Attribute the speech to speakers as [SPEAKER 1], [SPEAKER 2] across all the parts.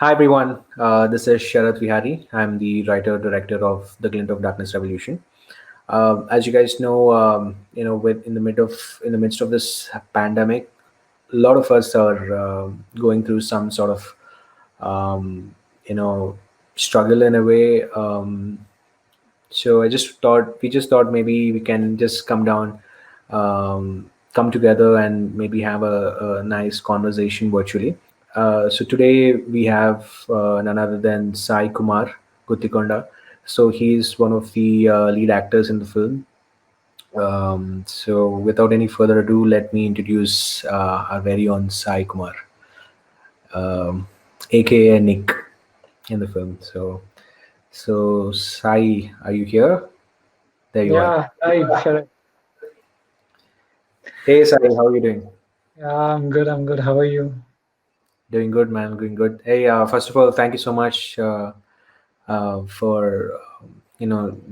[SPEAKER 1] Hi everyone, this is Sharath Vihari. I'm the writer director of the Glint of Darkness Revolution. As you guys know, with in the midst of this pandemic, a lot of us are going through some sort of um, you know struggle in a way. So we just thought maybe we can just come down, come together, and maybe have a nice conversation virtually. So today we have none other than Saikumar Guttikonda. So he's one of the lead actors in the film. So without any further ado, let me introduce our very own Sai Kumar, um, aka Nick in the film. So Sai, are you here? There you are.
[SPEAKER 2] Yeah, hi, Sharat.
[SPEAKER 1] Hey Sai, how are you doing?
[SPEAKER 2] Yeah, I'm good. I'm good. How are you?
[SPEAKER 1] Doing good, man. Doing good. Hey, first of all, thank you so much for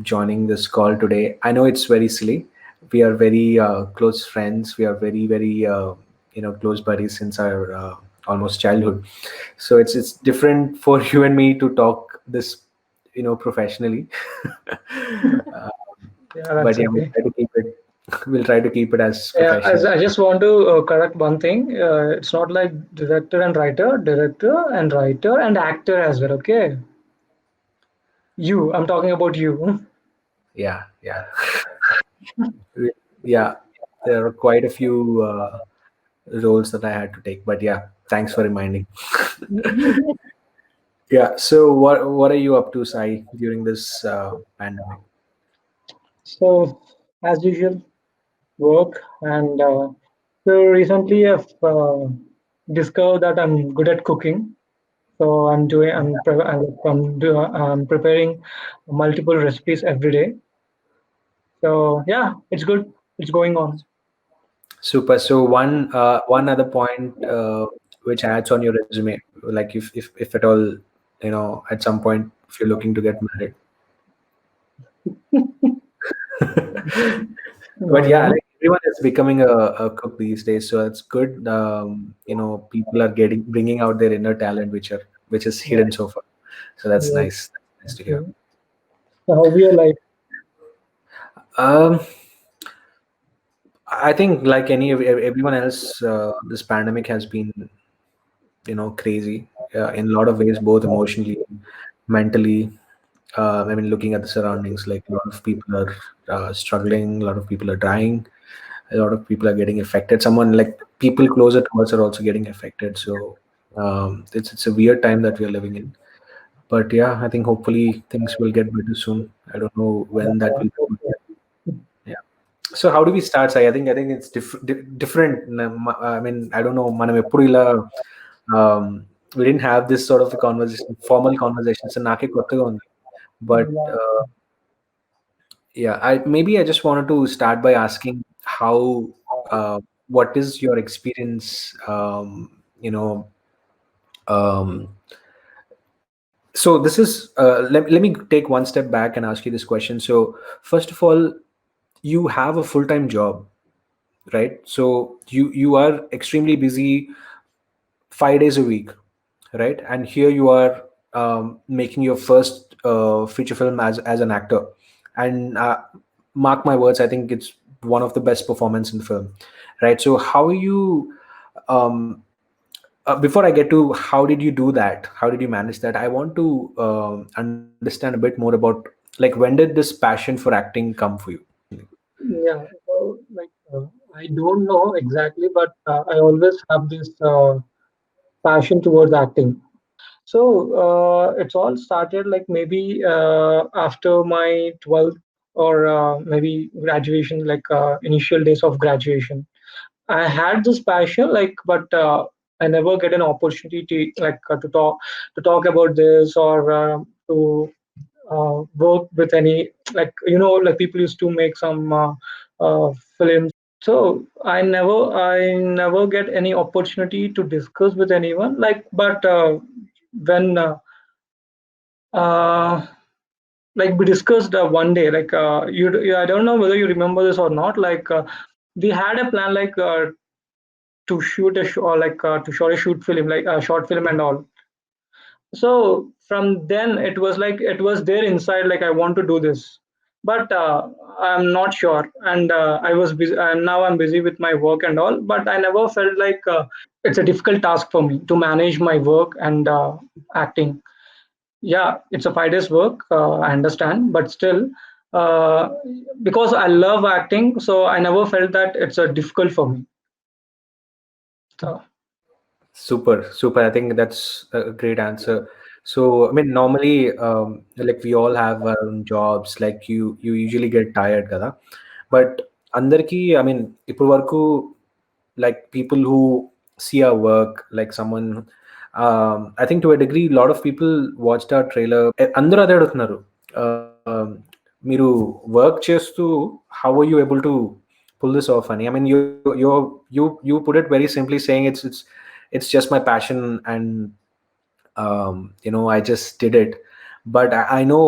[SPEAKER 1] joining this call today. I know it's very silly. We are very close friends. We are very close buddies since our almost childhood. So it's different for you and me to talk this professionally. uh,
[SPEAKER 2] Yeah,
[SPEAKER 1] but
[SPEAKER 2] that's
[SPEAKER 1] yeah,
[SPEAKER 2] okay.
[SPEAKER 1] we'll try to keep it as
[SPEAKER 2] Yeah,
[SPEAKER 1] professional.
[SPEAKER 2] I just want to correct one thing. It's not like director and writer and actor as well. Okay, I'm talking about you.
[SPEAKER 1] Yeah, yeah. Yeah, there are quite a few roles that I had to take, but yeah, thanks for reminding. Yeah, so what are you up to, Sai, during this pandemic?
[SPEAKER 2] So, as usual, work and so recently I've discovered that I'm good at cooking. So I'm preparing multiple recipes every day. So yeah, it's good. It's going on.
[SPEAKER 1] Super. So one other point which adds on your resume, like if at all, at some point if you're looking to get married. But
[SPEAKER 2] No,
[SPEAKER 1] yeah,
[SPEAKER 2] no.
[SPEAKER 1] like everyone is becoming a cook these days, so it's good. People are getting bringing out their inner talent, which is
[SPEAKER 2] Yeah,
[SPEAKER 1] hidden so far. So that's
[SPEAKER 2] yes.
[SPEAKER 1] nice. That's nice to hear.
[SPEAKER 2] Okay. So how we are like,
[SPEAKER 1] Um, I think like everyone else, this pandemic has been crazy in a lot of ways, both emotionally, mentally. I mean, looking at the surroundings, like a lot of people are struggling, a lot of people are dying, a lot of people are getting affected. Someone like people closer to us are also getting affected. So it's a weird time that we are living in. But yeah, I think hopefully things will get better soon. I don't know when that will be. Yeah. So how do we start? I think it's different. I mean, I don't know. మనం ఎప్పుడు ఇలా um, we didn't have this sort of a conversation, formal conversation. So నాకే కొత్తగా ఉంది. But yeah, I just wanted to start by asking how what is your experience? Um, so this is let me take one step back and ask you this question. So first of all, you have a full-time job, right? So you are extremely busy 5 days a week, right? And here you are making your first feature film as an actor, and mark my words, I think it's one of the best performance in the film, right? So how are you? Um, Before I get to how did you do that, how did you manage that, I want to understand a bit more about like when did this passion for acting come for you?
[SPEAKER 2] yeah. So like, I don't know exactly, but I always have this passion towards acting. So it's all started like maybe after my 12th or maybe graduation, like initial days of graduation. I had this passion, like, but I never get an opportunity to like to talk about this or to work with any like like people used to make some films. So I never get any opportunity to discuss with anyone. Like, but when uh, like we discussed one day, like I don't know whether you remember this or not. Like we had a plan, like to shoot a show, or like to shoot a shoot film, like a short film and all. So from then it was like it was there inside, like I want to do this, but I'm not sure. And I was busy, and now I'm busy with my work and all, but I never felt like it's a difficult task for me to manage my work and acting. Yeah, it's a 5 days work, I understand, but still, uh, because I love acting, so I never felt that it's a difficult for me. So
[SPEAKER 1] Super, super. I think that's a great answer. So, I mean, normally, like we all have our own jobs. Like you usually get tired, kada. But andarki, I mean, ఇప్పుడు వరకు like people who see our work, like someone, I think to a degree, a lot of people watched our trailer. అందరూ అదే అడుగుతున్నారు. మీరు work చేస్తూ how are you able to pull this off? And I mean, you put it very simply, saying it's just my passion, and I just did it. But I know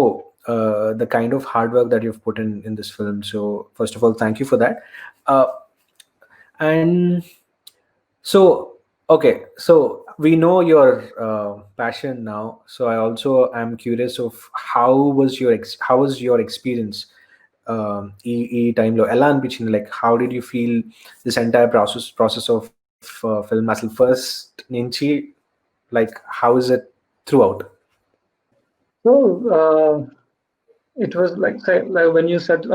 [SPEAKER 1] the kind of hard work that you've put in this film. So first of all, thank you for that. And so, okay, so we know your passion now. So I also am curious of how was your experience ఈ టైంలో ఎలా అనిపించింది, like how did you feel this entire process of film అసలు first నుంచి, like how is it through out?
[SPEAKER 2] so it was like, say, like when you said,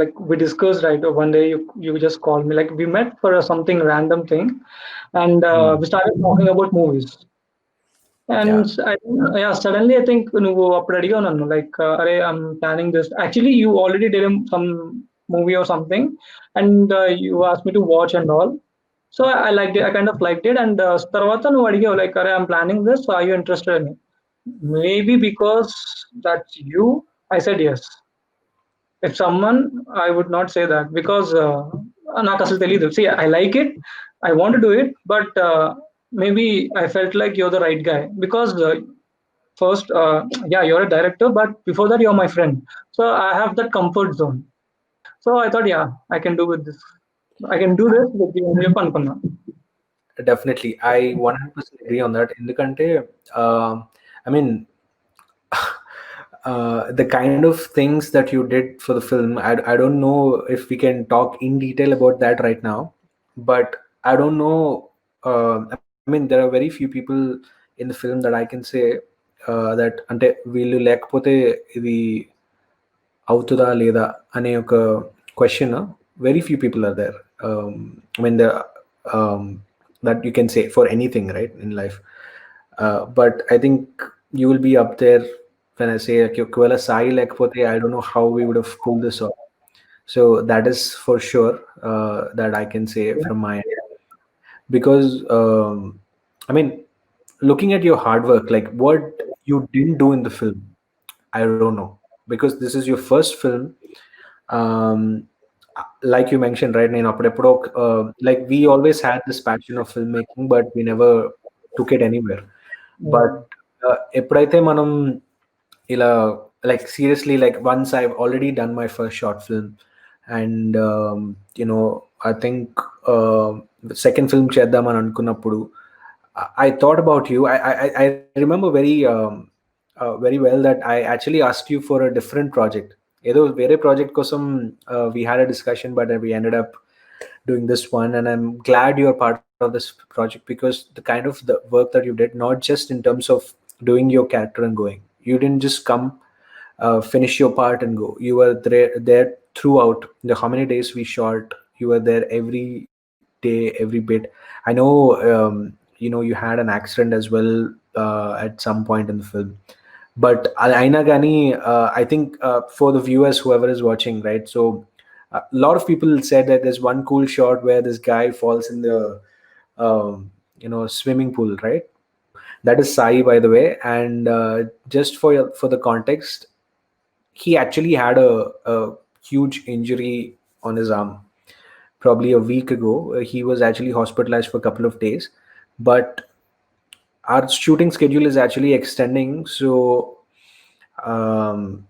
[SPEAKER 2] like we discussed, right, one day you just called me, like we met for something random thing, and we started talking about movies. And
[SPEAKER 1] Yeah.
[SPEAKER 2] yeah, suddenly I think నువ్వు అప్పుడు అడిగావు నన్ను, like అరే I'm planning this. Actually, you already did some movie or something, and you asked me to watch and all. So I liked it. I kind of liked it, and తర్వాత నువ్వు అడిగావు, like అరే I'm planning this. So are you interested in it? Maybe because that's you, I said yes. If someone, I would not say that, because నాకు అసలు తెలీదు. See, I like it, I want to do it, but maybe I felt like you're the right guy, because first, yeah, you're a director, but before that you're my friend, so I have that comfort zone. So I thought, yeah, I can do with this, I can do this with you అని చెప్పి అనుకున్నా.
[SPEAKER 1] Definitely, I 100% agree on that. ఎందుకంటే I mean, the kind of things that you did for the film, I don't know if we can talk in detail about that right now, but I don't know. I mean, there are very few people in the film that I can say that అంటే వీళ్ళు లేకపోతే ఇది అవుతుందా లేదా అనే ఒక question, very few people are there. I mean, that you can say for anything, right, in life. But I think you will be up there when I say like, ఒకవేళ సాయి లేకపోతే I don't know how we would have pulled this off. So that is for sure, that I can say from my end. Because I mean, looking at your hard work, like what you didn't do in the film, I don't know, because this is your first film. um like you mentioned, right, నేను అప్పుడెప్పుడో like we always had this passion of filmmaking, but we never took it anywhere. But
[SPEAKER 2] Yeah.
[SPEAKER 1] ఎప్పుడైతే మనం ఇలా, like seriously, like once I've already done my first short film, and I think second film చేద్దాం అని అనుకున్నప్పుడు I thought about you. I remember very well that I actually asked you for a different project. ఏదో వేరే project కోసం we had a discussion, but we ended up doing this one, and I'm glad you're part of this project, because the kind of the work that you did, not just in terms of doing your character and going, you didn't just come, finish your part and go. You were there throughout the how many days we shot. You were there every day, every bit. I know, you had an accident as well at some point in the film, but aina gani, I think for the viewers, whoever is watching, right, so a lot of people said that there's one cool shot where this guy falls in the swimming pool, right? That is Sai, by the way. And just for the context, he actually had a huge injury on his arm probably a week ago. He was actually hospitalized for a couple of days, but our shooting schedule is actually extending. So um,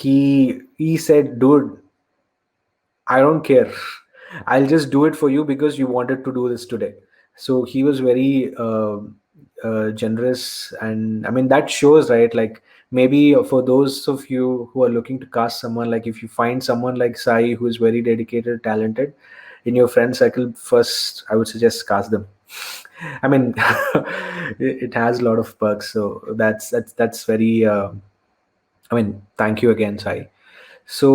[SPEAKER 1] he said, "Dude, I don't care. I'll just do it for you because you wanted to do this today." So he was very generous, and I mean that shows, right? Like maybe for those of you who are looking to cast someone, like if you find someone like Sai who is very dedicated, talented in your friend circle, first I would suggest cast them. I mean, it has a lot of perks, so that's very. I mean, thank you again, Sai. So,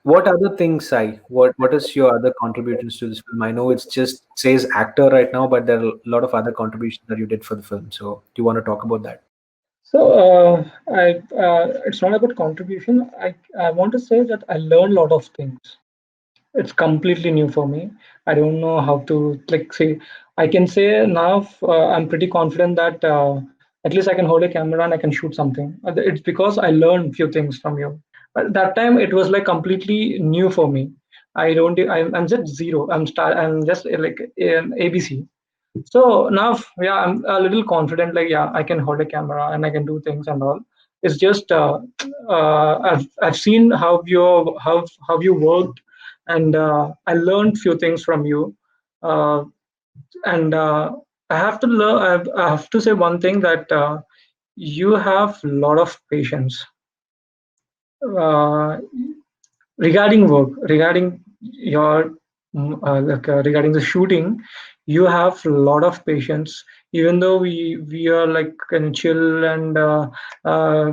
[SPEAKER 1] what other things, Sai? What is your other contributions to this film? I know it's just says actor right now, but there are a lot of other contributions that you did for the film. So, do you want to talk about that?
[SPEAKER 2] So it's not about contribution. I want to say that I learned a lot of things. It's completely new for me. I don't know how to like say. I can say now I'm pretty confident that at least I can hold a camera and I can shoot something. It's because I learned few things from you. But that time it was like completely new for me. I don't. I'm just zero. I'm just like an ABC. So now, yeah, I'm a little confident. Like, yeah, I can hold a camera and I can do things and all. It's just I've seen how you worked, and I learned few things from you. Uh, and I have to learn. I have to say one thing that you have a lot of patience. Uh, Regarding work, regarding your regarding the shooting, you have a lot of patience. Even though we are like kind of chill and uh,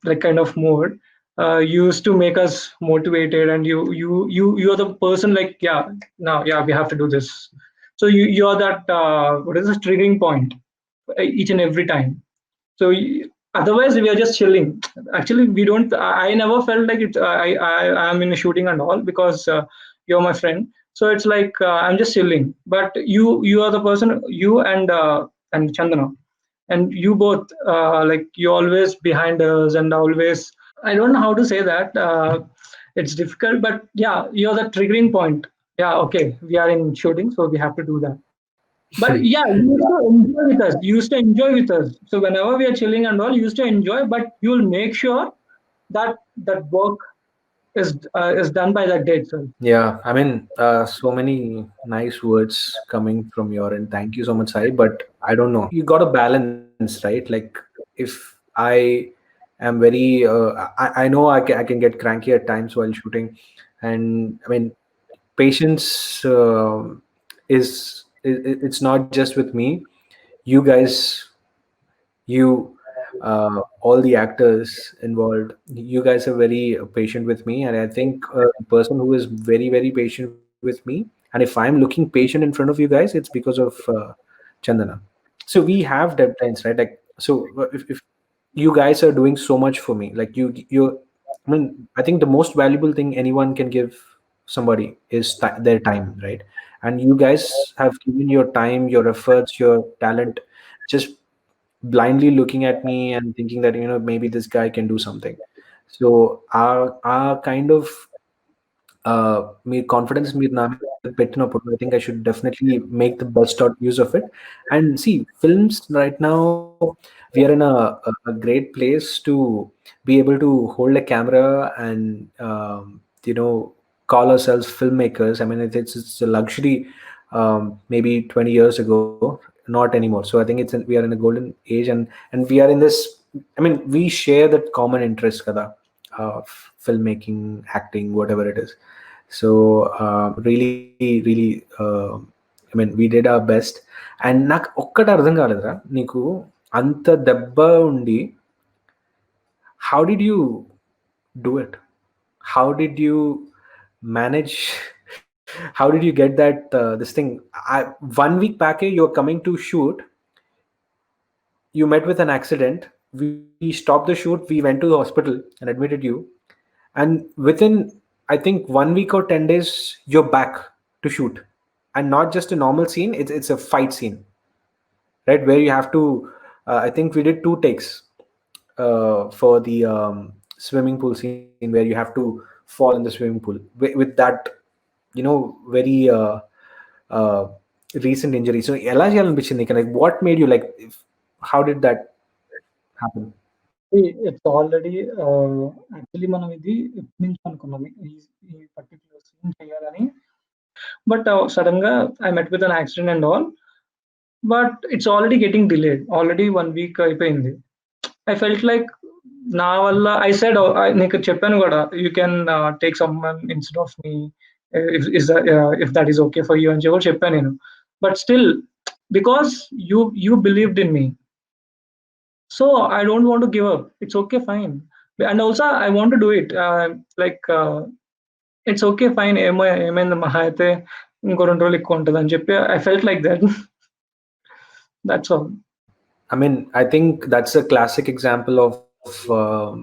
[SPEAKER 2] like kind of mode, you used to make us motivated, and you're the person like, yeah, now, yeah, we have to do this. So you're that what is the triggering point each and every time. So otherwise, we are just chilling. Actually, we don't. I never felt like it. I am in a shooting and all because you're my friend. So it's like I'm just chilling. But you are the person. You and Chandana, and you both like you always behind us and always. I don't know how to say that. It's difficult, but yeah, you're the triggering point. Yeah, okay, we are in shooting, so we have to do that. But yeah, you used to enjoy with us. You used to enjoy with us. So whenever we are chilling and all, you used to enjoy. But you'll make sure that that work is done by that day itself.
[SPEAKER 1] Yeah, I mean, so many nice words coming from your end. Thank you so much, Sai. But I don't know. You got a balance, right? Like, if I am very, I know I can get cranky at times while shooting, and I mean, patience it's not just with me. You guys, you all the actors involved, you guys are very patient with me, and I think the person who is very patient with me, and if I'm looking patient in front of you guys, it's because of Chandana. So we have deadlines, right? Like, so if you guys are doing so much for me, like you I mean, I think the most valuable thing anyone can give somebody is their time, right? And you guys have given your time, your efforts, your talent, just blindly looking at me and thinking that, maybe this guy can do something. So our kind of me confidence మీరు నా మీద పెట్టినప్పుడు I think I should definitely make the best out use of it. And see, films right now, we are in a great place to be able to hold a camera and you know call ourselves filmmakers. I mean, it's a luxury maybe 20 years ago, not anymore. So I think we are in a golden age, and we are in this. I mean, we share that common interest, kada, of filmmaking, acting, whatever it is. So really, I mean, we did our best. And నాకు ఒక్కటి అర్థం కాలేదురా, నీకు అంత దెబ్బ ఉండి, how did you do it? How did you manage? How did you get that this thing? 1 week back, you're coming to shoot, you met with an accident, we stopped the shoot, we went to the hospital and admitted you, and within, I think, 1 week or 10 days, you're back to shoot. And not just a normal scene, it's a fight scene, right, where you have to I think we did 2 takes for the swimming pool scene, where you have to fall in the swimming pool with that, very uh, recent injury. So ఎలా చేయాలనిపించింది నీకు? Like, what made you like, how did that happen?
[SPEAKER 2] It's already actually మనం ఇది ఎప్పటి నుంచి అనుకున్నాం ఈ particular scene చేయాలని. But sudden గా I met with an accident and all. but it's already getting delayed. Already 1 week అయిపోయింది. I felt like నా వల్ల I said నీకు చెప్పాను కూడా you can take someone instead of me if that is okay for you అని చెప్పి చెప్పాను నేను. But still, because you believed in me, so I don't want to give up. It's okay, fine. And also I want to do it. Like it's okay, fine. ఏమైంది మహా అయితే ఇంకో 2 రోజులు ఎక్కువ ఉంటుంది అని చెప్పి I felt like that. That's all.
[SPEAKER 1] I mean, I think that's a classic example of um,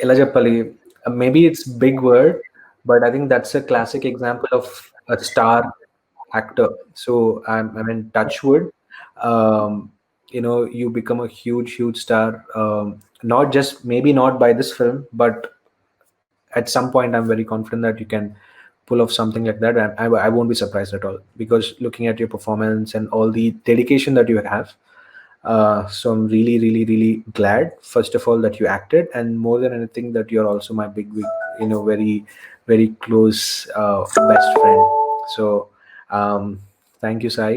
[SPEAKER 1] ఎలా చెప్పాలి, maybe it's big word, but I think that's a classic example of a star actor. So I mean, touch wood, um, you become a huge star, not just, maybe not by this film, but at some point I'm very confident that you can pull off something like that. I won't be surprised at all, because looking at your performance and all the dedication that you have, so I'm really glad, first of all, that you acted, and more than anything, that you're also my big, very close best friend. So thank you, Sai.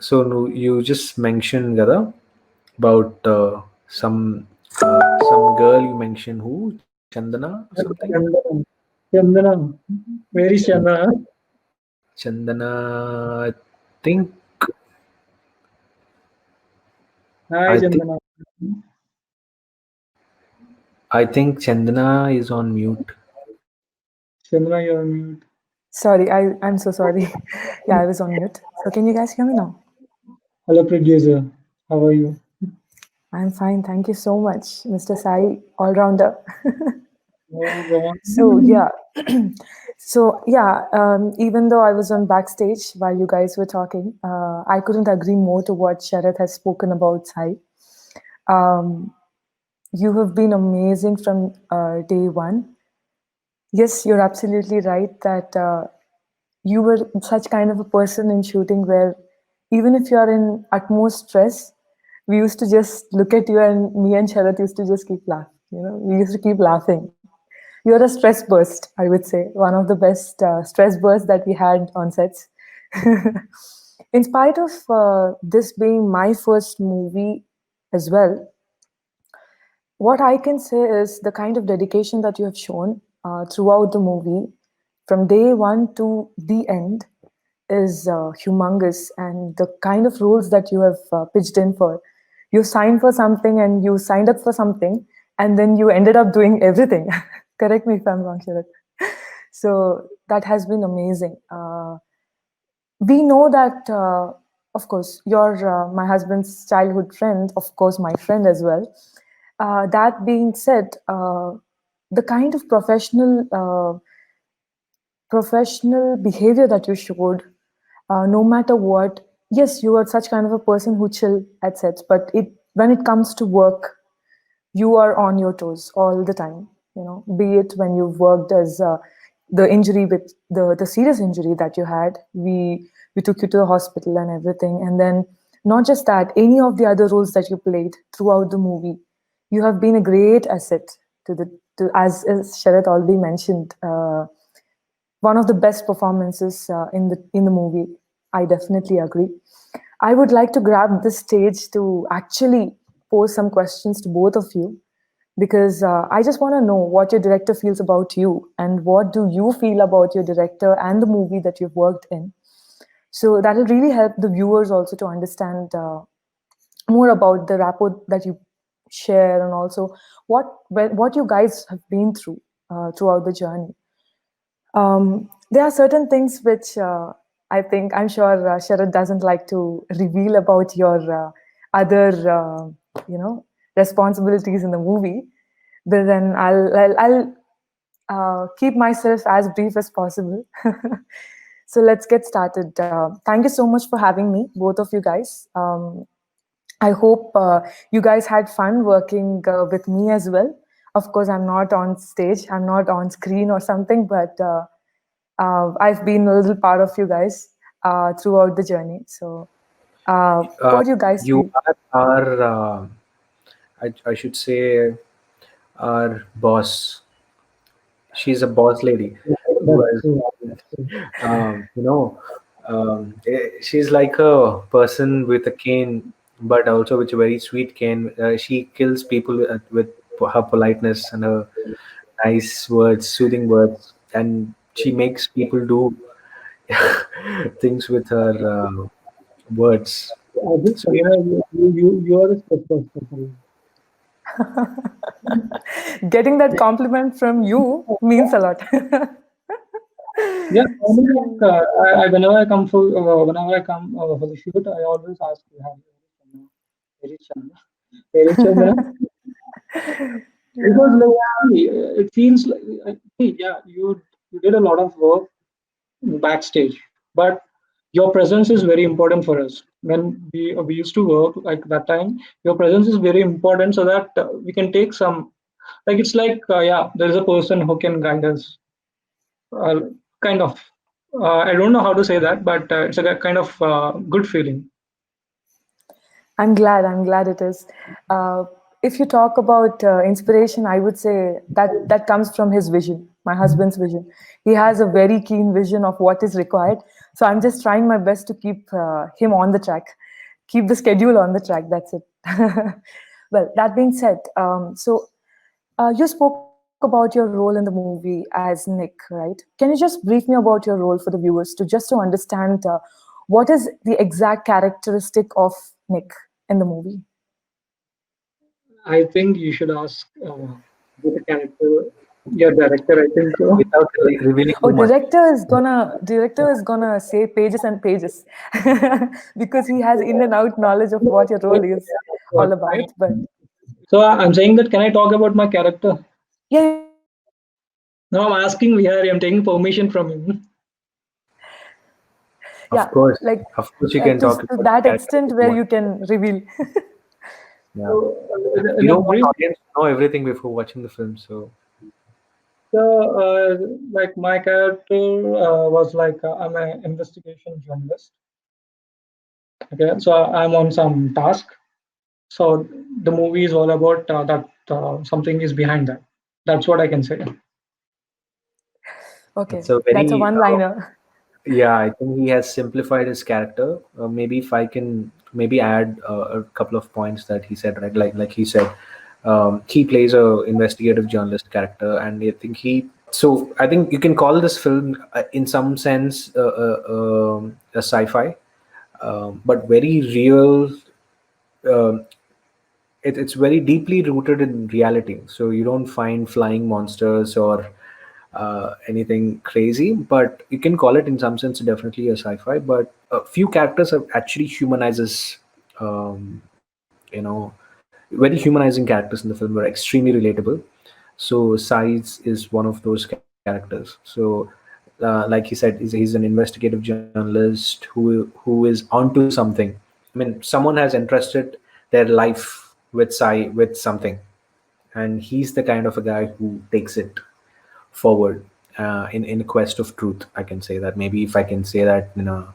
[SPEAKER 1] So no, you just mentioned, Gada, about some girl you mentioned, who, Chandana or something.
[SPEAKER 2] Chandana. Chandana. Where is Chandana?
[SPEAKER 1] Chandana, I think
[SPEAKER 2] Hi,
[SPEAKER 1] I think
[SPEAKER 2] Chandana.
[SPEAKER 1] I think Chandana is on mute.
[SPEAKER 2] Chandana, you're on mute.
[SPEAKER 3] Sorry, I'm so sorry. Yeah, I was on mute. So can you guys hear me now?
[SPEAKER 2] Hello, producer. How are you?
[SPEAKER 3] I'm fine. Thank you so much, Mr. Sai, all rounder.
[SPEAKER 2] Oh, go on.
[SPEAKER 3] So yeah, even though I was on backstage while you guys were talking, I couldn't agree more to what Sharath has spoken about Sai. Um, you have been amazing from day one. Yes, you're absolutely right that you were such kind of a person in shooting where even if you're in utmost stress, we used to just look at you, and me and Sharath used to just keep laughing. We used to keep laughing. You're a stress burst, I would say, one of the best stress bursts that we had on sets. In spite of this being my first movie as well, what I can say is the kind of dedication that you have shown throughout the movie, from day one to the end, is humongous. And the kind of roles that you have pitched in for, you signed for something and you signed up for something, and then you ended up doing everything. Correct me if I'm wrong, Sharat. So that has been amazing. We know that, of course, you're my husband's childhood friend, of course, my friend as well. That being said, the kind of professional behavior that you showed, no matter what, yes, you are such kind of a person who chill at sets, but when it comes to work, you are on your toes all the time. Be it when you've worked as the injury with the serious injury that you had, we took you to the hospital and everything, and then not just that, any of the other roles that you played throughout the movie, you have been a great asset to as Sharath already mentioned, one of the best performances in the movie. I definitely agree. I would like to grab this stage to actually pose some questions to both of you, because I just want to know what your director feels about you, and what do you feel about your director and the movie that you've worked in. So that will really help the viewers also to understand more about the rapport that you share, and also what you guys have been through throughout the journey. There are certain things which I'm sure Sharad doesn't like to reveal about your other, responsibilities in the movie. But then I'll keep myself as brief as possible. So let's get started. Thank you so much for having me, both of you guys. I hope you guys had fun working with me as well. Of course, I'm not on stage, I'm not on screen or something, but I've been a little part of you guys throughout the journey. So, what do you guys
[SPEAKER 1] You
[SPEAKER 3] feel?
[SPEAKER 1] are our, I should say, our boss. She's a boss lady. who
[SPEAKER 2] that's
[SPEAKER 1] has
[SPEAKER 2] true.
[SPEAKER 1] been,
[SPEAKER 2] That's true.
[SPEAKER 1] you know, she's like a person with a cane, but also with a very sweet cane. She kills people with her politeness and her nice words, soothing words, and she makes people do things with her words.
[SPEAKER 2] I think
[SPEAKER 1] So
[SPEAKER 2] Sanjana, you are the special.
[SPEAKER 3] Getting that compliment from you means a lot.
[SPEAKER 2] Yeah, I mean,
[SPEAKER 3] So,
[SPEAKER 2] whenever whenever I come for the shoot, I always ask you, "Have you very Chandra, very Chandra?" Because
[SPEAKER 3] yeah.
[SPEAKER 2] like, see, it feels like, see, yeah, you did a lot of work backstage, but your presence is very important for us. When we used to work like that time, your presence is very important so that we can take some, like it's like yeah, there is a person who can guide us, uh, kind of. I don't know how to say that, but it's a kind of good feeling.
[SPEAKER 3] I'm glad. I'm glad it is. Uh, if you talk about inspiration, I would say that that comes from his vision, my husband's vision. He has a very keen vision of what is required. So I'm just trying my best to keep him on the track, keep the schedule on the track. That's it. Well, that being said, you spoke about your role in the movie as Nick, right? Can you just brief me about your role for the viewers to just to understand what is the exact characteristic of Nick in the movie?
[SPEAKER 2] I think you should ask the character, your director. I think so.
[SPEAKER 1] without revealing
[SPEAKER 3] Oh,
[SPEAKER 1] too much.
[SPEAKER 3] director is gonna say pages and pages because he has in and out knowledge of what your role is all about. But
[SPEAKER 2] So I'm saying that can I talk about my character?
[SPEAKER 3] yeah, yeah, you can talk about your
[SPEAKER 2] No,
[SPEAKER 3] character.
[SPEAKER 2] I'm asking Vihari. I'm taking permission from him.
[SPEAKER 3] Yeah, like
[SPEAKER 1] Of course, you can talk
[SPEAKER 3] to
[SPEAKER 1] about
[SPEAKER 3] that
[SPEAKER 1] the character
[SPEAKER 3] extent
[SPEAKER 1] if you
[SPEAKER 3] where
[SPEAKER 1] want.
[SPEAKER 3] you can reveal.
[SPEAKER 1] Yeah,
[SPEAKER 2] So
[SPEAKER 1] we
[SPEAKER 2] in a
[SPEAKER 1] don't want
[SPEAKER 2] brief,
[SPEAKER 1] audience to know everything before watching the film. So
[SPEAKER 2] so like my character was like I'm an investigation journalist. Okay, so I'm on some task. So the movie is all about that something is behind that. That's what I can say.
[SPEAKER 3] Okay,
[SPEAKER 1] that's a
[SPEAKER 3] that's a
[SPEAKER 1] very
[SPEAKER 3] one-liner.
[SPEAKER 1] yeah. I think he has simplified his character. Maybe if I can maybe add a couple of points that he said, right? Like he said, he plays a investigative journalist character, and I think he. So I think you can call this film, in some sense, a sci-fi, but very real. Um it's very deeply rooted in reality. So you don't find flying monsters or anything crazy, but you can call it in some sense definitely a sci-fi. But a few characters have actually humanizes, you know, very humanizing characters in the film were extremely relatable. So Sides is one of those characters. So like he said, he's an investigative journalist who is onto something. I mean, someone has entrusted their life with something, and he's the kind of a guy who takes it forward in a quest of truth. I can say that, maybe if I can say that in a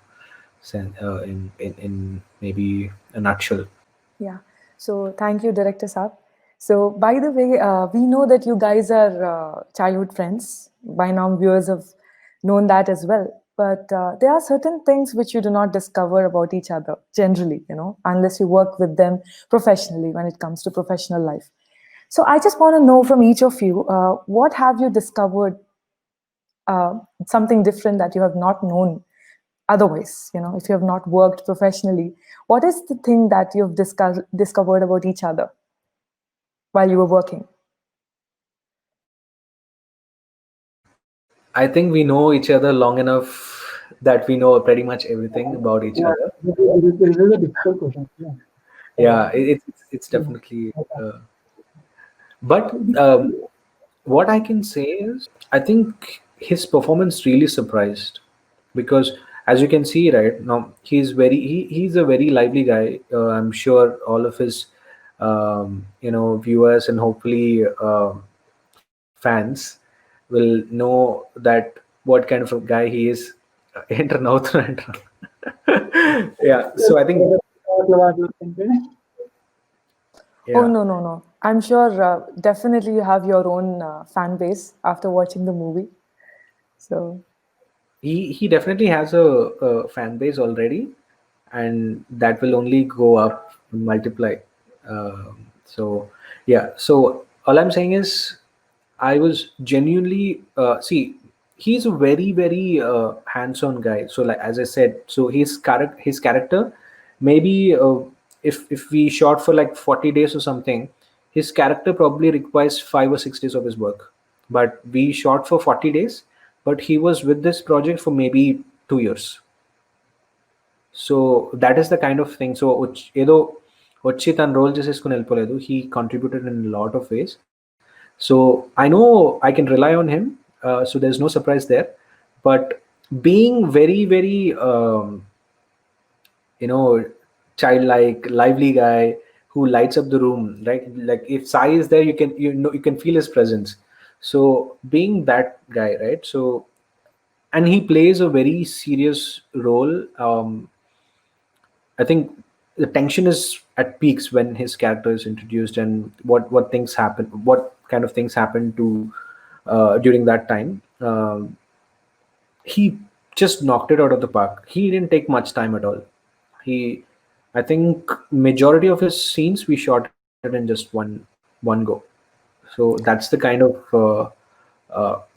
[SPEAKER 1] in maybe a nutshell.
[SPEAKER 3] Yeah. So thank you, Director Saab. So by the way, we know that you guys are childhood friends. By now, viewers have known that as well. But there are certain things which you do not discover about each other generally, unless you work with them professionally when it comes to professional life. So I just want to know from each of you, what have you discovered something different that you have not known otherwise, if you have not worked professionally, what is the thing that you've discovered about each other while you were working?
[SPEAKER 1] I think we know each other long enough that we know pretty much everything about each
[SPEAKER 2] Yeah,
[SPEAKER 1] other.
[SPEAKER 2] this is a difficult question. Yeah. Uh,
[SPEAKER 1] Yeah, it's
[SPEAKER 2] yeah.
[SPEAKER 1] definitely. But what I can say is, I think his performance really surprised, because as you can see right now, he's a very lively guy. I'm sure all of his viewers and hopefully fans will know that what kind of a guy he is. Enter North enter. Yeah, so I think
[SPEAKER 3] Oh,
[SPEAKER 1] yeah.
[SPEAKER 3] no, no, no. I'm sure definitely you have your own fan base after watching the movie. So
[SPEAKER 1] he definitely has a fan base already, and that will only go up, multiply. So yeah, so all I'm saying is I was genuinely see, he's a very very hands-on guy. So like as I said, so his character maybe if we shot for like 40 days or something, his character probably requires 5 or 6 days of his work. But we shot for 40 days, but he was with this project for maybe 2 years. So that is the kind of thing. So ఏదో వచ్చి తన role చేసేసుకుని వెళ్ళిపోలేదు. He contributed in a lot of ways. So I know I can rely on him. So there's no surprise there. But being very very you know childlike, lively guy who lights up the room, right? Like if Sai is there, you can feel his presence. So being that guy, right? So and he plays a very serious role. I think the tension is at peaks when his character is introduced, and what things happen, what kind of things happen to during that time. He just knocked it out of the park. He didn't take much time at all. He, I think, majority of his scenes we shot it in just one go. So that's the kind of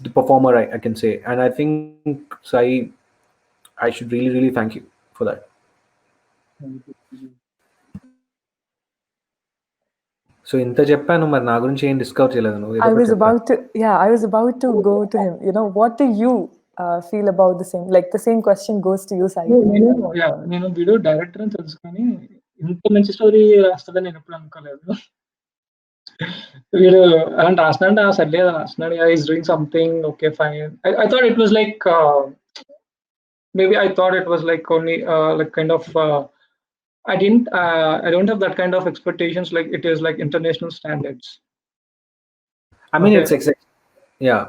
[SPEAKER 1] the performer I can say, and I think Sai, I should really thank you for that. So ఇంత చెప్పాను, మరి నా గురించి ఏం discover చేయలేదు నువ్వు, ఏదో
[SPEAKER 3] I
[SPEAKER 1] ఒకటి
[SPEAKER 3] was
[SPEAKER 1] చెప్పా.
[SPEAKER 3] about to, yeah, I was about to go to him. What do you feel about the same? Like the same question goes to you, Sai.
[SPEAKER 2] నేను వీడియో డైరెక్టర్ అని తెలుసు కానీ ఇంత మంచి స్టోరీ రాస్తుందని నేను ఎప్పుడు అనుకోలేదు. వీడు అలాంటి రాస్తున్నాడు, సర్లే రాస్తున్నాడు, is doing something, okay fine. I thought it was like maybe I thought it was like only like kind of I don't have that kind of expectations like it is like international standards.
[SPEAKER 1] I mean
[SPEAKER 2] Okay.
[SPEAKER 1] it's yeah.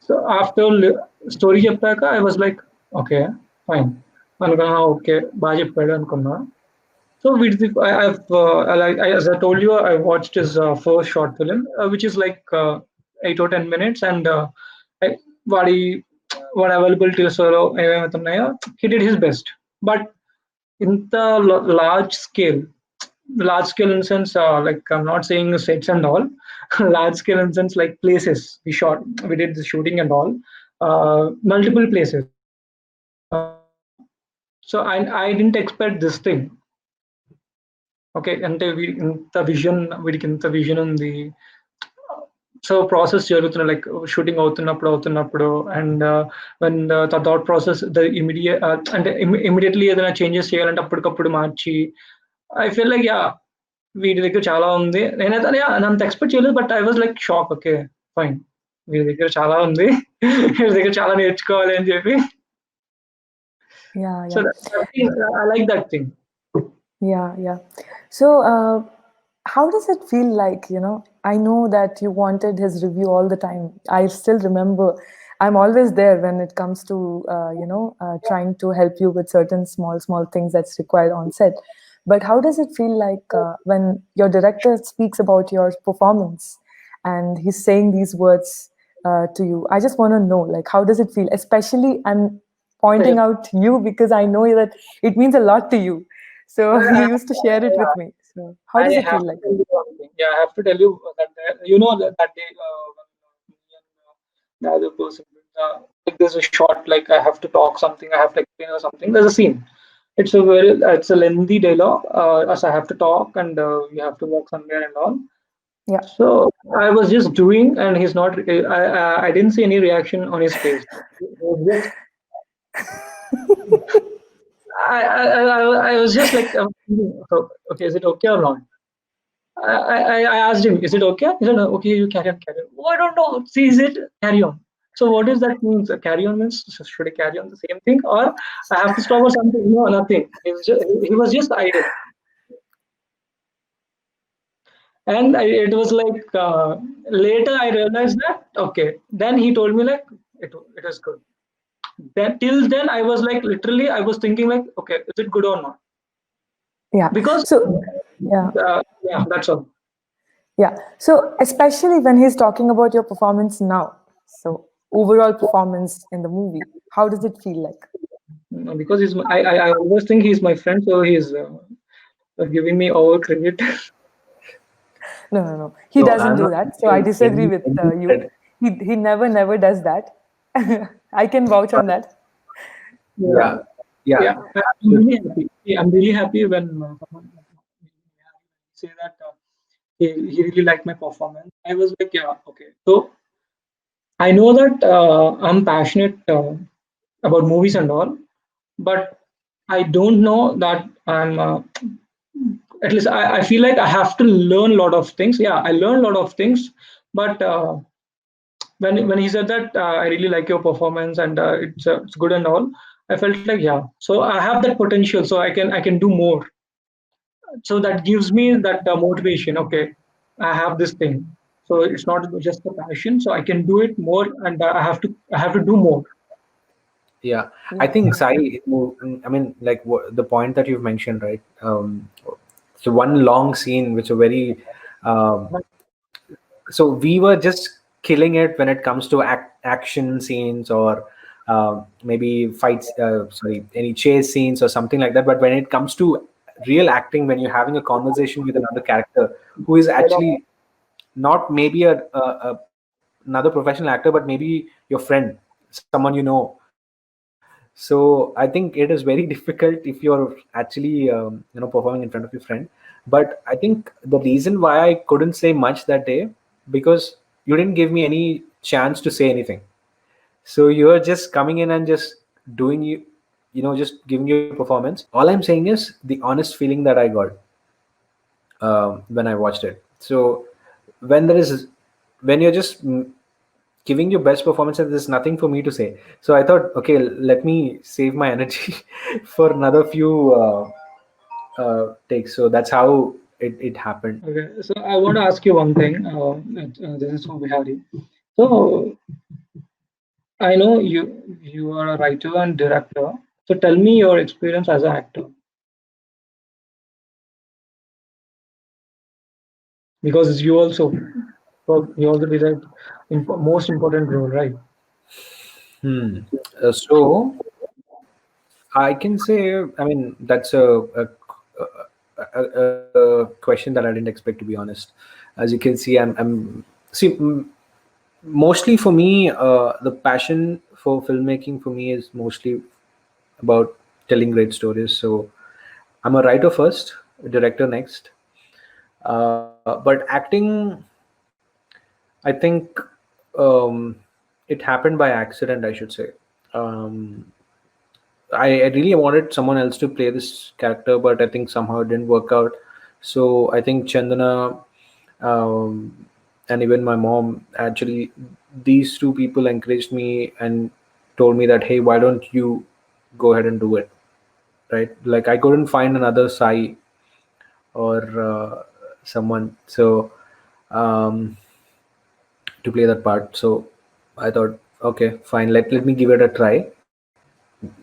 [SPEAKER 2] So after story చెప్పాక I was like okay fine అనుకున్నా, okay బాగా చెప్పాడు అనుకున్నా. So as I told you, I watched his first short film, which is like 8 or 10 minutes, and వాడి వాడి availabilities ఏమేమైతే ఉన్నాయో he did his best. But ఇంత large scale in the sense like I'm not saying sets and all, large scale in the sense like places we did the shooting and all, multiple places. So I didn't expect this thing. Okay, అంటే వీడికి ఇంత vision ఉంది. So process జరుగుతున్న like shooting అవుతున్నప్పుడు and when the thought process the immediate అంటే immediately ఏదైనా changes చేయాలంటే అప్పటికప్పుడు మార్చి, ఐ ఫీల్ లైక్ యా వీడి దగ్గర చాలా ఉంది. నేనైతే అంత ఎక్స్పెక్ట్ చేయలేదు, but I was like shock. Okay fine, వీడి దగ్గర చాలా ఉంది, వీడి దగ్గర చాలా నేర్చుకోవాలి అని చెప్పి.
[SPEAKER 3] Yeah,
[SPEAKER 2] so
[SPEAKER 3] yeah.
[SPEAKER 2] I like that thing.
[SPEAKER 3] Yeah. So, how does it feel like, I know that you wanted his review all the time. I still remember I'm always there when it comes to, trying to help you with certain small things that's required on set. But how does it feel like when your director speaks about your performance and he's saying these words to you? I just want to know, like, how does it feel? Especially, I'm pointing out you because I know that it means a lot to you. So you used to share it with me. So how does it feel like?
[SPEAKER 2] Yeah, I have to tell you that that day when me and the other person like there's a shot, like I have to talk something, I have to explain or something. There's a scene. It's a lengthy dialogue. As I have to talk and we have to walk somewhere and all.
[SPEAKER 3] Yeah.
[SPEAKER 2] So I was just doing, and he's not. I didn't see any reaction on his face. He was just I was just like, so, okay, is it okay or not? I asked him, is it okay? He said, no, okay, you carry on, carry on. Oh, I don't know. See, is it carry on? So what does that mean? So carry on means should I carry on the same thing, or I have to stop or something? No, nothing. He was just idle. And it was like later I realized that okay. Then he told me like it is good. Then till then I was like literally I was thinking like okay, is it good or not?
[SPEAKER 3] Yeah.
[SPEAKER 2] Because
[SPEAKER 3] So, yeah.
[SPEAKER 2] yeah, that's all.
[SPEAKER 3] Yeah. So especially when he's talking about your performance now. So overall performance in the movie? How does it feel like?
[SPEAKER 2] Because I always think he's my friend, so he's giving me all credit.
[SPEAKER 3] No, no, no. He
[SPEAKER 1] So
[SPEAKER 3] doesn't
[SPEAKER 1] I'm
[SPEAKER 3] do
[SPEAKER 1] not
[SPEAKER 3] that. So I
[SPEAKER 1] giving
[SPEAKER 3] disagree with
[SPEAKER 1] any
[SPEAKER 3] you.
[SPEAKER 1] credit.
[SPEAKER 3] He never, never does that. I can vouch on that.
[SPEAKER 2] Yeah,
[SPEAKER 1] Yeah, yeah,
[SPEAKER 2] yeah. I'm
[SPEAKER 1] absolutely.
[SPEAKER 2] really happy. Yeah, I'm really happy when someone say that he really liked my performance. I was like, yeah, okay. So I know that I'm passionate about movies and all, but I don't know that I'm. At least I feel like I have to learn a lot of things. Yeah, I learn a lot of things, but when he said that I really like your performance and it's good and all, I felt like yeah. So I have that potential, so I can do more. So that gives me that motivation. Okay, I have this thing. So it's not just a passion. So I can do it more, and I have to do more.
[SPEAKER 1] Yeah, I
[SPEAKER 3] Yeah.
[SPEAKER 1] think Sai, I mean, like the point that you've mentioned, right? So one long scene, which are very, um, so we were just killing it when it comes to action scenes or maybe fights, sorry, any chase scenes or something like that. But when it comes to real acting, when you're having a conversation with another character who is actually not maybe another professional actor, but maybe your friend, someone you know. So I think it is very difficult if you're actually performing in front of your friend. But I think the reason why I couldn't say much that day, because you didn't give me any chance to say anything. So you're just coming in and just doing just giving your performance. All I'm saying is the honest feeling that I got when I watched it. So when there is when you're just giving your best performance and there's nothing for me to say, so I thought, okay, let me save my energy for another few takes. So that's how it happened.
[SPEAKER 2] Okay, so I want to ask you one thing. This is from Bihari. So I know you are a writer and director. So tell me your experience as an actor, because you also did that most important role, right?
[SPEAKER 1] Hmm. So I can say, I mean, that's a question that I didn't expect, to be honest. As you can see, I'm see mostly for me, the passion for filmmaking for me is mostly about telling great stories. So I'm a writer first, a director next. But acting, I think it happened by accident, I should say. Um, I really wanted someone else to play this character, but I think somehow it didn't work out. So I think Chandana and even my mom, actually, these two people encouraged me and told me that, hey, why don't you go ahead and do it? Right? Like I couldn't find another Sai or someone um, to play that part. So I thought, okay, fine, let me give it a try.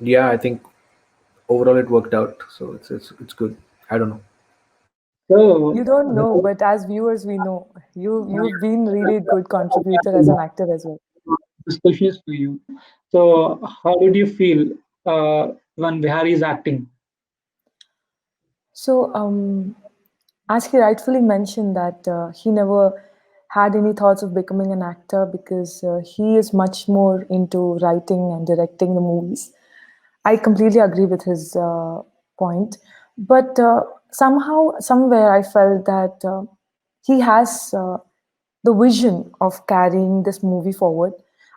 [SPEAKER 1] Yeah, I think overall it worked out, so it's good. I don't know.
[SPEAKER 2] So
[SPEAKER 3] You don't know, but as viewers, we know you've been really a good contributor as an actor as well.
[SPEAKER 2] this question is for you. So how did you feel when Bihari is acting?
[SPEAKER 3] So, as he rightfully mentioned that he never had any thoughts of becoming an actor because he is much more into writing and directing the movies. I completely agree with his point, but somehow, somewhere, I felt that he has the vision of carrying this movie forward.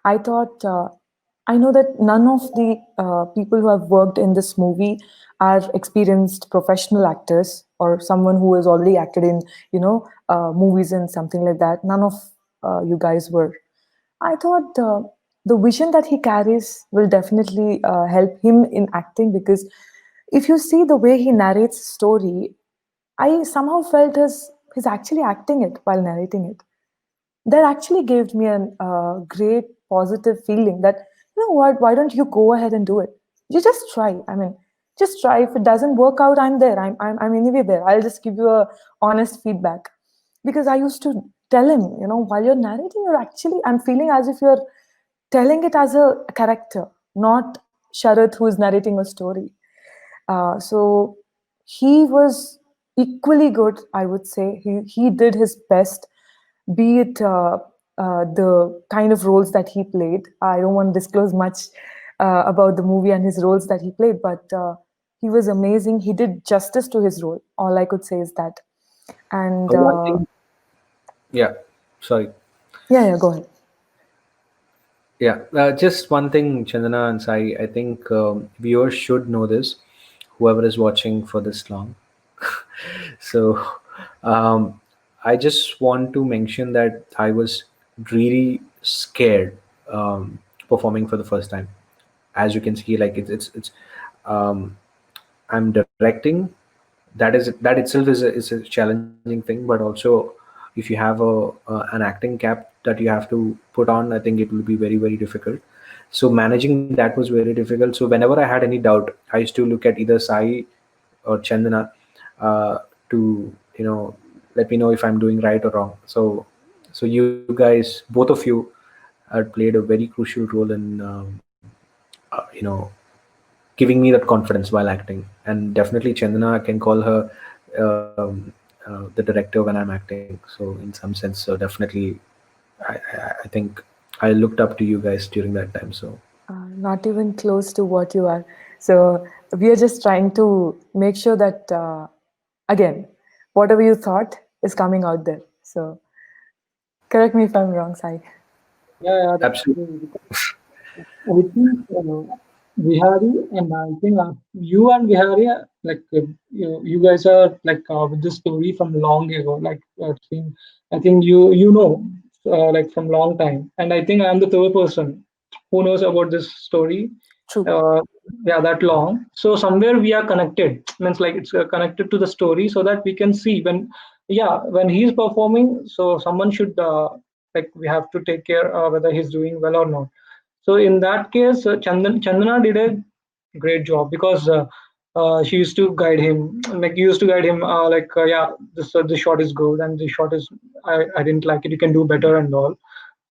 [SPEAKER 3] I thought, I know that none of the people who have worked in this movie are experienced professional actors or someone who has already acted in, movies and something like that. None of you guys were. I thought the vision that he carries will definitely help him in acting because if you see the way he narrates story, I somehow felt he's actually acting it while narrating it. That actually gave me a great positive feeling that, you know what, why don't you go ahead and do it? You just try. I mean, just try. If it doesn't work out, I'm there. I'm anyway there. I'll just give you a honest feedback. Because I used to tell him, while you're narrating, you're actually, I'm feeling as if you're telling it as a character, not Sharath who is narrating a story. So he was equally good, I would say. He did his best, be it the kind of roles that he played. I don't want to disclose much about the movie and his roles that he played, but he was amazing. He did justice to his role. All I could say is that. And
[SPEAKER 1] One thing, yeah, sorry.
[SPEAKER 3] yeah, yeah, go ahead.
[SPEAKER 1] Yeah, just one thing, Chandana and Sai, I think viewers should know this, whoever is watching for this long. So, um, I just want to mention that I was really scared performing for the first time. As you can see, like it's um, I'm directing. That itself is a challenging thing, but also if you have an acting cap that you have to put on, I think it will be very very difficult. So managing that was very difficult. So whenever I had any doubt, I used to look at either Sai or Chandana to let me know if I'm doing right or wrong. So you guys, both of you, had played a very crucial role in giving me that confidence while acting. And definitely Chandana, I can call her the director when I'm acting. So in some sense, so definitely, I think I looked up to you guys during that time. So
[SPEAKER 3] Not even close to what you are. So we are just trying to make sure that, again, whatever you thought is coming out there. So correct me if I'm wrong, Sai.
[SPEAKER 2] Yeah, that's
[SPEAKER 1] absolutely.
[SPEAKER 2] true. I think Vihari and I think you and Vihari, you guys are with this story from long ago. I think you know like from long time, and I think I'm the third person who knows about this story.
[SPEAKER 3] True.
[SPEAKER 2] Uh, yeah, that long. So somewhere we are connected. Means like it's connected to the story, so that we can see when he's performing. So someone should like we have to take care whether he's doing well or not. So in that case, Chandana did a great job because she used to guide him, like you used to guide him, yeah, this shot is good and this shot is I didn't like it. You can do better and all.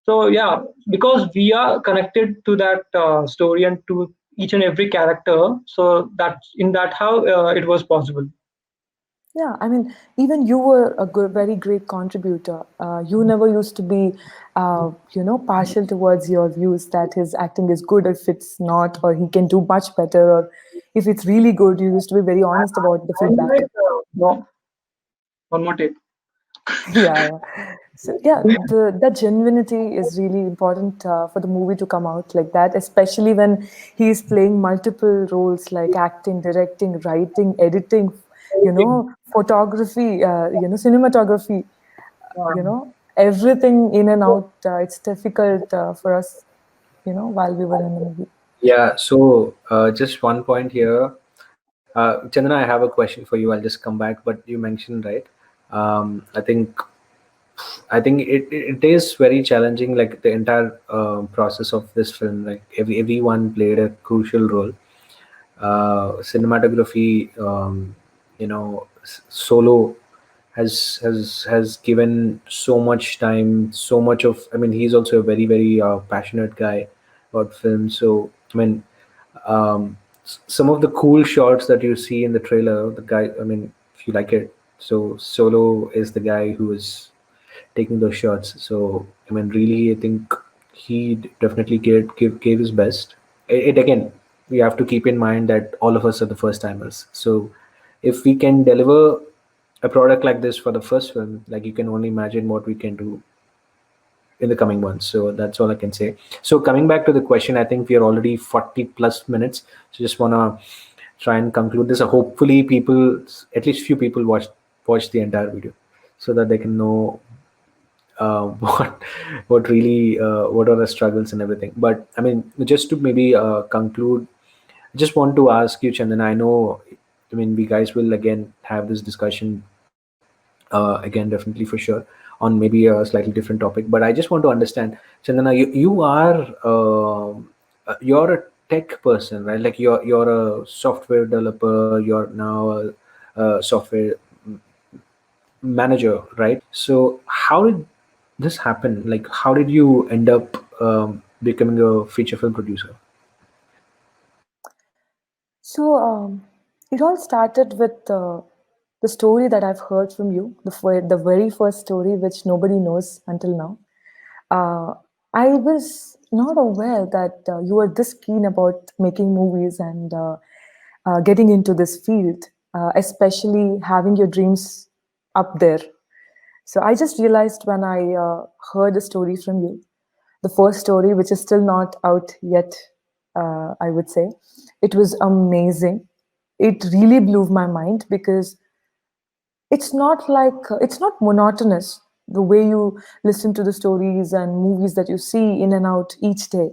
[SPEAKER 2] So yeah, because we are connected to that story and to each and every character, so that in that how it was possible.
[SPEAKER 3] Yeah, I mean, even you were a good, very great contributor. You never used to be, partial towards your views that his acting is good if it's not, or he can do much better, or if it's really good. You used to be very honest about the
[SPEAKER 2] I
[SPEAKER 3] feedback.
[SPEAKER 2] might, no, one more take.
[SPEAKER 3] Yeah, yeah. So yeah, the genuinity is really important for the movie to come out like that, especially when he's playing multiple roles like acting, directing, writing, editing, photography, cinematography, everything in and out. It's difficult for us, while we were in the movie.
[SPEAKER 1] yeah, so just one point here, Chandana, I have a question for you. I'll just come back, but you mentioned, right? I think it is very challenging, like the entire process of this film. Like everyone played a crucial role. Cinematography, Solo has given so much time, so much of. I mean, he's also a very very passionate guy about film. So I mean, some of the cool shots that you see in the trailer, the guy. I mean, if you like it, so Solo is the guy who is taking those shots. So I mean, really, I think he definitely gave his best. It again, we have to keep in mind that all of us are the first timers. So if we can deliver a product like this for the first film, like you can only imagine what we can do in the coming months. So that's all I can say. So coming back to the question, I think we are already 40 plus minutes. So just wanna try and conclude this. Hopefully, people, at least few people, watch the entire video, so that they can know what really what are the struggles and everything. But I mean, just to maybe conclude, I just want to ask you, Chandan. I know, I mean, we guys will again have this discussion again, definitely for sure, on maybe a slightly different topic. But I just want to understand, Chandana, you are you're a tech person, right? Like you're a software developer. You're now a software manager, right? So how did this happen? Like, how did you end up becoming a feature film producer?
[SPEAKER 3] So it all started with the story that I've heard from you, the very first story which nobody knows until now. Uh, I was not aware that you were this keen about making movies and getting into this field, especially having your dreams up there. So I just realized when I heard a story from you, the first story, which is still not out yet, I would say, it was amazing. It really blew my mind because it's not monotonous the way you listen to the stories and movies that you see in and out each day.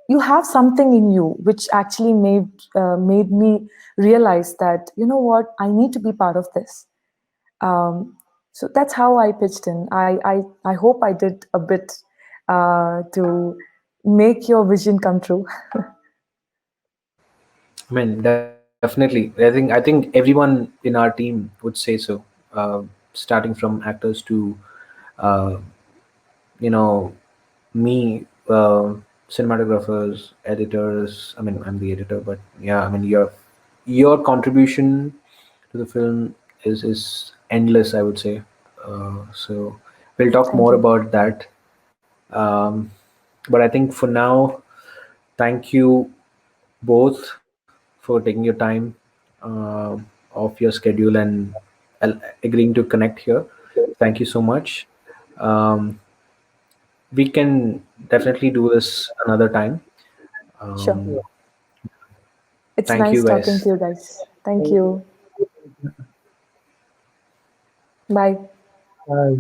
[SPEAKER 3] You have something in you which actually made me realize that, you know what, I need to be part of this. So that's how I pitched in. I hope I did a bit to make your vision come true.
[SPEAKER 1] I mean, definitely. I think everyone in our team would say so. Starting from actors to, uh, me, cinematographers, editors. I mean, I'm the editor, but yeah, I mean, your contribution to the film is endless, I would say. So we'll talk
[SPEAKER 3] Thank
[SPEAKER 1] more
[SPEAKER 3] you.
[SPEAKER 1] about that. Um, but I think for now, thank you both for taking your time off your schedule and agreeing to connect here. Thank you so much. Um, we can definitely do this another time.
[SPEAKER 3] Sure.
[SPEAKER 1] Um,
[SPEAKER 3] It's
[SPEAKER 1] Thank
[SPEAKER 3] nice
[SPEAKER 1] you,
[SPEAKER 3] talking to
[SPEAKER 1] guys.
[SPEAKER 3] you guys. Thank you. Bye.
[SPEAKER 2] Bye.